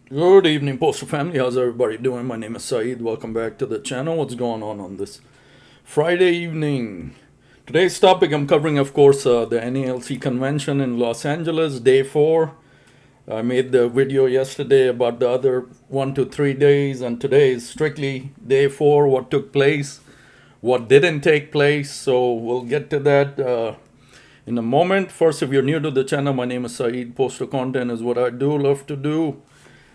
Good evening, Postal family. How's everybody doing? My name is Saeed. Welcome back to the channel. What's going on this Friday evening? Today's topic I'm covering, of course, the NALC Convention in Los Angeles, day 4. I made the video yesterday about the other 1 to 3 days, and today is strictly day 4, what took place, what didn't take place. So we'll get to that in a moment. First, if you're new to the channel, my name is Saeed. Postal content is what I do, love to do.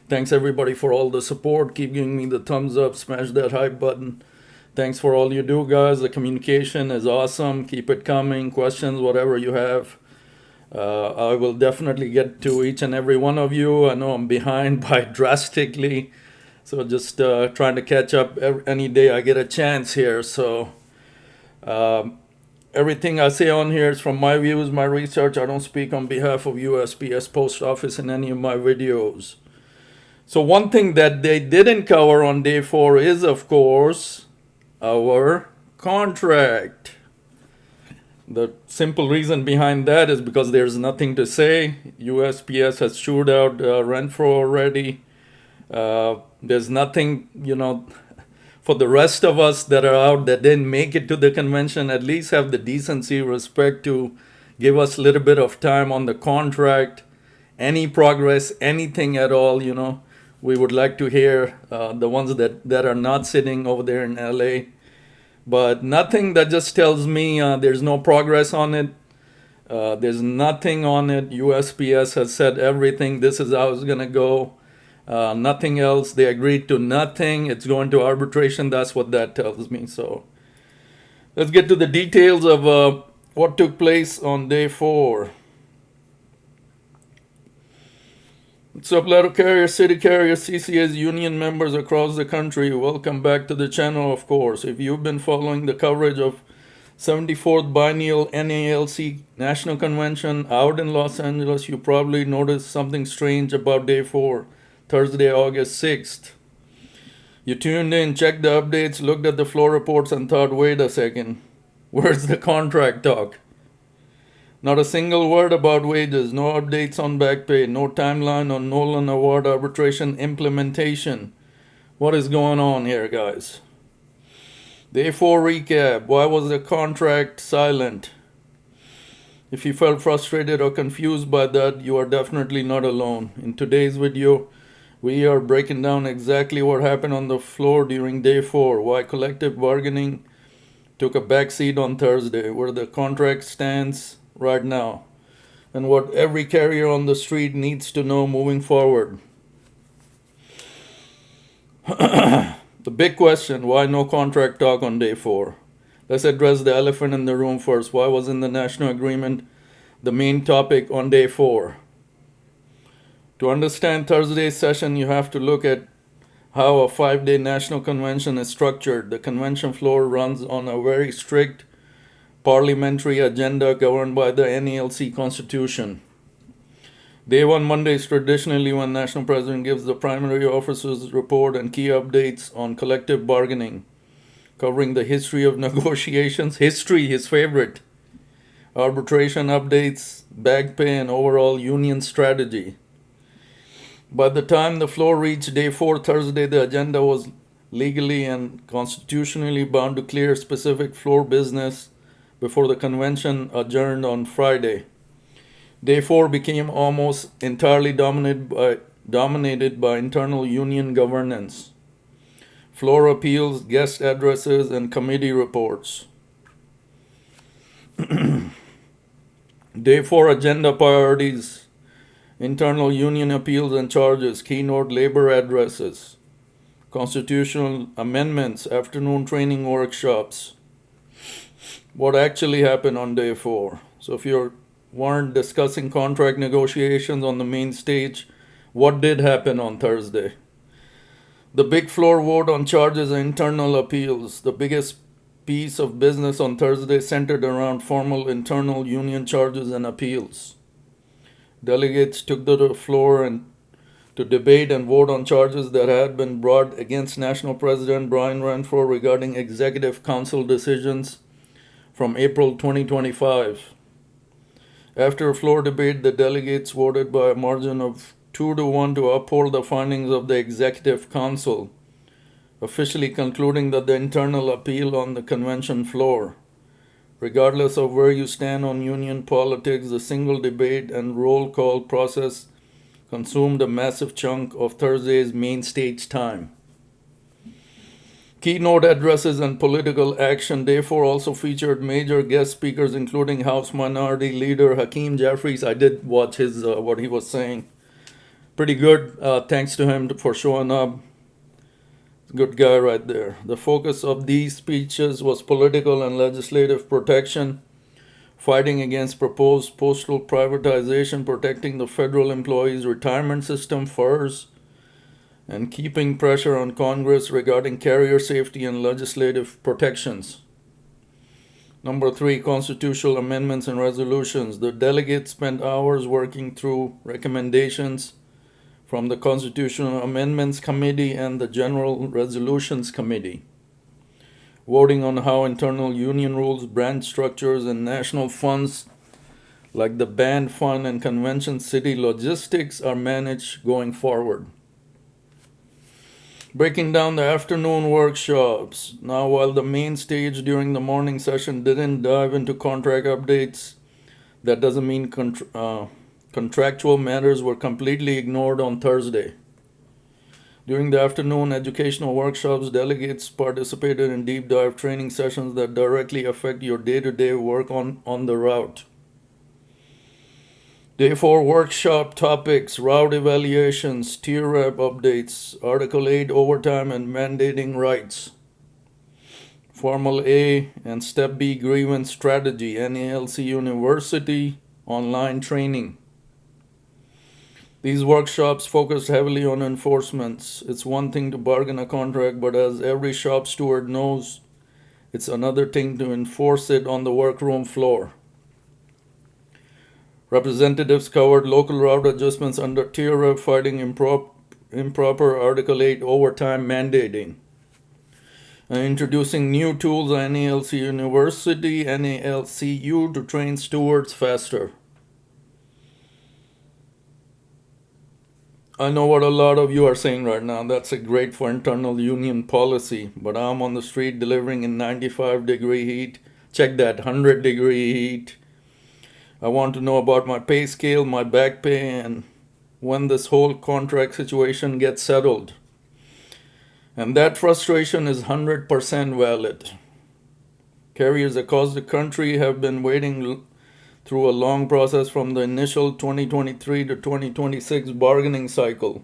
Thanks everybody for all the support. Keep giving me the thumbs up, smash that hype button. Thanks for all you do, guys. The communication is awesome. Keep it coming. Questions, whatever you have. I will definitely get to each and every one of you. I know I'm behind by drastically. So just trying to catch up any day I get a chance here. So everything I say on here is from my views, my research. I don't speak on behalf of USPS Post Office in any of my videos. So one thing that they didn't cover on day 4 is, of course, our contract. The simple reason behind that is because there's nothing to say. USPS has chewed out Renfro already. There's nothing, for the rest of us that are out that didn't make it to the convention, at least have the decency, respect to give us a little bit of time on the contract, any progress, anything at all, We would like to hear the ones that are not sitting over there in LA. But nothing that just tells me there's no progress on it. There's nothing on it. USPS has said everything. This is how it's going to go. Nothing else. They agreed to nothing. It's going to arbitration. That's what that tells me. So let's get to the details of what took place on day 4. What's up, letter carrier, city carrier, CCS union members across the country? Welcome back to the channel, of course. If you've been following the coverage of 74th Biennial NALC National Convention out in Los Angeles, you probably noticed something strange about day 4, Thursday, August 6th. You tuned in, checked the updates, looked at the floor reports, and thought, wait a second, where's the contract talk? Not a single word about wages, no updates on back pay, no timeline on Nolan Award arbitration implementation. What is going on here, guys? Day 4 recap. Why was the contract silent? If you felt frustrated or confused by that, you are definitely not alone. In today's video, we are breaking down exactly what happened on the floor during day 4, why collective bargaining took a backseat on Thursday, where the contract stands right now, and what every carrier on the street needs to know moving forward. The big question, why no contract talk on day 4? Let's address the elephant in the room first. Why wasn't the national agreement the main topic on day 4? To understand Thursday's session, you have to look at how a 5-day national convention is structured. The convention floor runs on a very strict parliamentary agenda governed by the NALC Constitution. Day 1 Monday is traditionally when National President gives the primary officers report and key updates on collective bargaining, covering the history of negotiations, history, his favorite, arbitration updates, back pay, and overall union strategy. By the time the floor reached day 4 Thursday, the agenda was legally and constitutionally bound to clear specific floor business before the convention adjourned on Friday. Day 4 became almost entirely dominated by internal union governance, floor appeals, guest addresses, and committee reports. Day 4 agenda priorities: internal union appeals and charges, keynote labor addresses, constitutional amendments, afternoon training workshops. What actually happened on day 4? So if you weren't discussing contract negotiations on the main stage, what did happen on Thursday? The big floor vote on charges and internal appeals. The biggest piece of business on Thursday centered around formal internal union charges and appeals. Delegates took to the floor to debate and vote on charges that had been brought against National President Brian Renfro regarding Executive Council decisions from April 2025. After a floor debate, the delegates voted by a margin of 2-1 to uphold the findings of the Executive Council, officially concluding that the internal appeal on the convention floor. Regardless of where you stand on union politics, the single debate and roll call process consumed a massive chunk of Thursday's main stage time. Keynote addresses and political action day 4 also featured major guest speakers, including House Minority Leader Hakeem Jeffries. I did watch his what he was saying. Pretty good. Thanks to him for showing up. Good guy right there. The focus of these speeches was political and legislative protection, fighting against proposed postal privatization, protecting the federal employees' retirement system first, and keeping pressure on Congress regarding carrier safety and legislative protections. Number 3, constitutional amendments and resolutions. The delegates spent hours working through recommendations from the Constitutional Amendments Committee and the General Resolutions Committee, voting on how internal union rules, branch structures, and national funds like the band fund and convention city logistics are managed going forward. Breaking down the afternoon workshops. Now, while the main stage during the morning session didn't dive into contract updates, that doesn't mean contractual matters were completely ignored on Thursday. During the afternoon educational workshops, delegates participated in deep dive training sessions that directly affect your day-to-day work on the route. Day 4 workshop topics: route evaluations, tier rep updates, Article 8 overtime and mandating rights, Formal A and Step B grievance strategy, NALC University online training. These workshops focused heavily on enforcements. It's one thing to bargain a contract, but as every shop steward knows, it's another thing to enforce it on the workroom floor. Representatives covered local route adjustments under tier rep, fighting improper Article 8 overtime mandating, and introducing new tools at NALC University, NALCU, to train stewards faster. I know what a lot of you are saying right now. That's a great for internal union policy, but I'm on the street delivering in 95-degree heat. Check that, 100-degree heat. I want to know about my pay scale, my back pay, and when this whole contract situation gets settled. And that frustration is 100% valid. Carriers across the country have been waiting through a long process from the initial 2023 to 2026 bargaining cycle,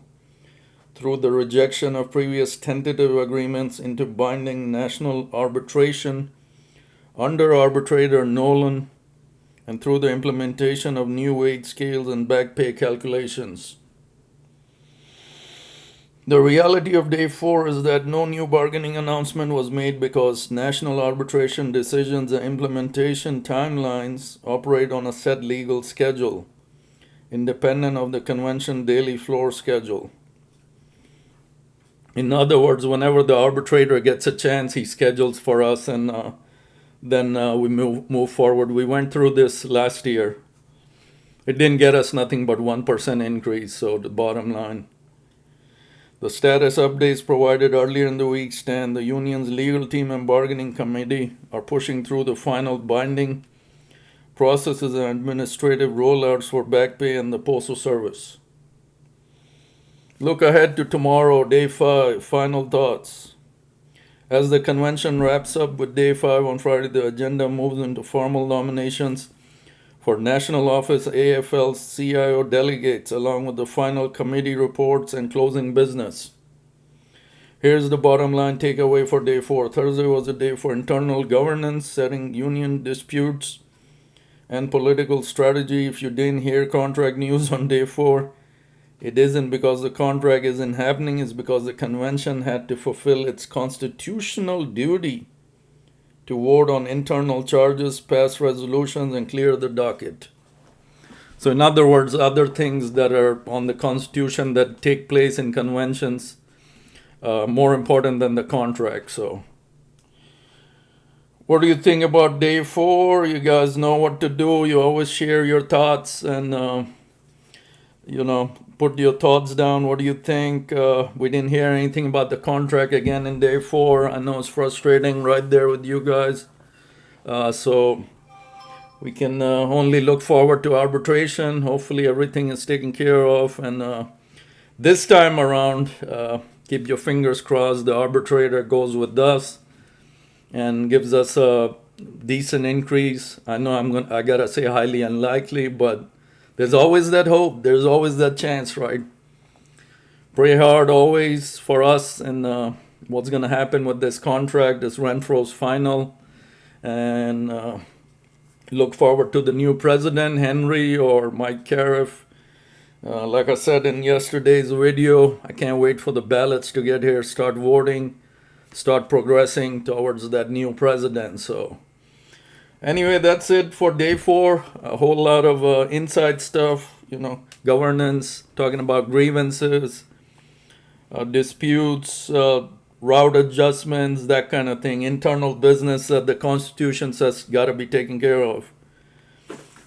through the rejection of previous tentative agreements into binding national arbitration under arbitrator Nolan, and through the implementation of new wage scales and back pay calculations. The reality of day 4 is that no new bargaining announcement was made because national arbitration decisions and implementation timelines operate on a set legal schedule, independent of the convention daily floor schedule. In other words, whenever the arbitrator gets a chance, he schedules for us, and then we move forward. We went through this last year. It didn't get us nothing but 1% increase, so the bottom line. The status updates provided earlier in the week stand. The union's legal team and bargaining committee are pushing through the final binding processes and administrative rollouts for back pay and the Postal Service. Look ahead to tomorrow, day 5, final thoughts. As the convention wraps up with day 5 on Friday, the agenda moves into formal nominations for national office AFL CIO delegates, along with the final committee reports and closing business. Here's the bottom line takeaway for day 4. Thursday was a day for internal governance, setting union disputes, and political strategy. If you didn't hear contract news on day 4, it isn't because the contract isn't happening, it's because the convention had to fulfill its constitutional duty to vote on internal charges, pass resolutions, and clear the docket. So in other words, other things that are on the Constitution that take place in conventions, more important than the contract. So what do you think about day 4? You guys know what to do. You always share your thoughts, and put your thoughts down. What do you think? We didn't hear anything about the contract again in day 4. I know it's frustrating right there with you guys. So we can only look forward to arbitration. Hopefully everything is taken care of. And this time around, keep your fingers crossed, the arbitrator goes with us and gives us a decent increase. I know I gotta say highly unlikely, but there's always that hope. There's always that chance, right? Pray hard always for us and what's gonna happen with this contract, this Renfro's final, and look forward to the new president, Henry or Mike Cariff. Like I said in yesterday's video, I can't wait for the ballots to get here, start voting, start progressing towards that new president. So anyway, that's it for day 4. A whole lot of inside stuff, governance, talking about grievances, disputes, route adjustments, that kind of thing, internal business that the Constitution says got to be taken care of.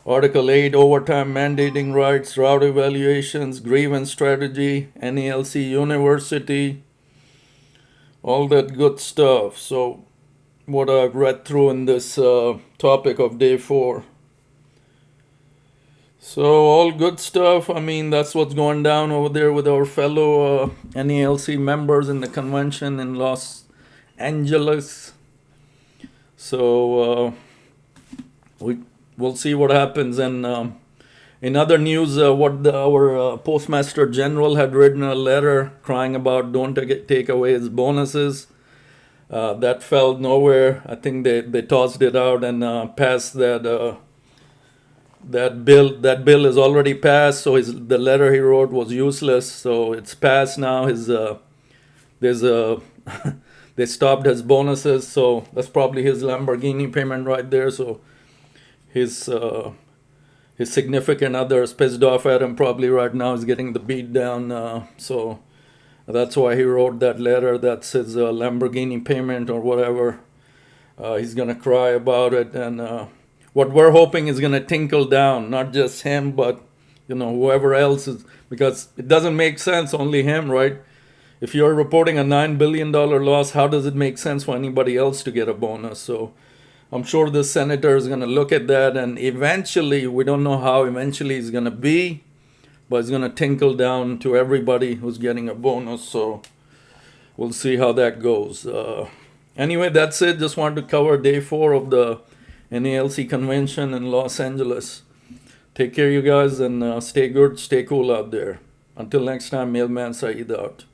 Article 8, overtime mandating rights, route evaluations, grievance strategy, NALC University, all that good stuff. So what I've read through in this topic of day 4. So all good stuff. I mean, that's what's going down over there with our fellow NALC members in the convention in Los Angeles. So we'll see what happens. And in other news, our Postmaster General had written a letter crying about don't take away his bonuses. That fell nowhere. I think they tossed it out and passed that bill. That bill is already passed, so the letter he wrote was useless. So it's passed now. They stopped his bonuses, so that's probably his Lamborghini payment right there. So his significant other is pissed off at him probably right now. Is getting the beat down. So that's why he wrote that letter. That's his Lamborghini payment or whatever. He's gonna cry about it, and what we're hoping is gonna tinkle down, not just him, but whoever else is, because it doesn't make sense only him, right? If you're reporting a $9 billion loss, how does it make sense for anybody else to get a bonus? So I'm sure the senator is gonna look at that, and eventually, we don't know how eventually it's gonna be, but it's going to tinkle down to everybody who's getting a bonus. So we'll see how that goes. Anyway, that's it. Just wanted to cover day 4 of the NALC Convention in Los Angeles. Take care, you guys, and stay good, stay cool out there. Until next time, MailmanSyed out.